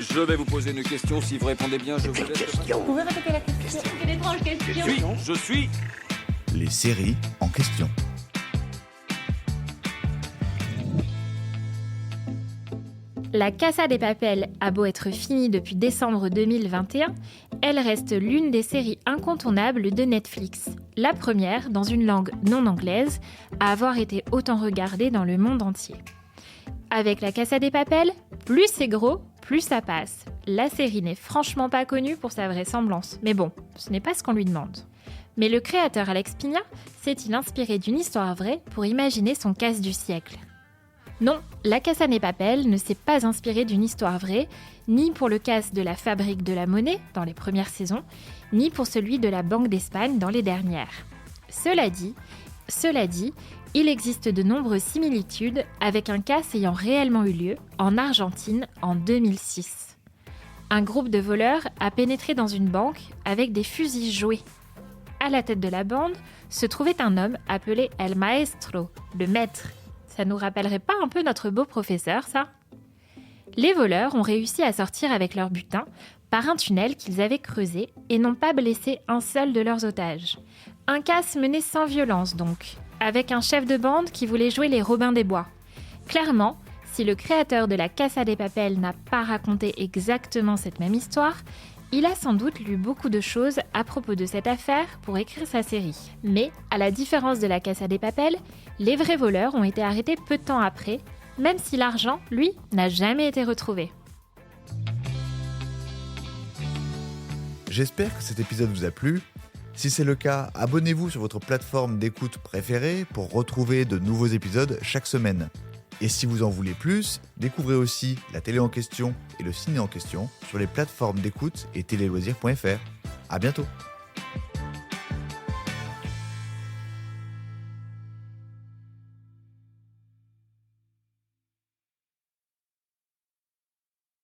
Je vais vous poser une question. Si vous répondez bien, je vous laisse. Vous pouvez répéter la question? Quelle étrange question. Je suis. Les séries en question. La Casa de Papel a beau être finie depuis décembre 2021, elle reste l'une des séries incontournables de Netflix. La première, dans une langue non anglaise, à avoir été autant regardée dans le monde entier. Avec la Casa de Papel, plus c'est gros, plus ça passe. La série n'est franchement pas connue pour sa vraisemblance, mais bon, ce n'est pas ce qu'on lui demande. Mais le créateur Alex Pina s'est-il inspiré d'une histoire vraie pour imaginer son casse du siècle ? Non, la Casa de Papel ne s'est pas inspirée d'une histoire vraie, ni pour le casse de la Fabrique de la Monnaie dans les premières saisons, ni pour celui de la Banque d'Espagne dans les dernières. Cela dit, il existe de nombreuses similitudes avec un casse ayant réellement eu lieu en Argentine en 2006. Un groupe de voleurs a pénétré dans une banque avec des fusils jouets. À la tête de la bande se trouvait un homme appelé El Maestro, le maître. Ça nous rappellerait pas un peu notre beau professeur, ça ? Les voleurs ont réussi à sortir avec leur butin par un tunnel qu'ils avaient creusé et n'ont pas blessé un seul de leurs otages. Un casse mené sans violence donc, avec un chef de bande qui voulait jouer les Robins des Bois. Clairement, si le créateur de la Casa de Papel n'a pas raconté exactement cette même histoire, il a sans doute lu beaucoup de choses à propos de cette affaire pour écrire sa série. Mais, à la différence de la Casa de Papel, les vrais voleurs ont été arrêtés peu de temps après, même si l'argent, lui, n'a jamais été retrouvé. J'espère que cet épisode vous a plu. Si c'est le cas, abonnez-vous sur votre plateforme d'écoute préférée pour retrouver de nouveaux épisodes chaque semaine. Et si vous en voulez plus, découvrez aussi la télé en question et le ciné en question sur les plateformes d'écoute et téléloisirs.fr. À bientôt.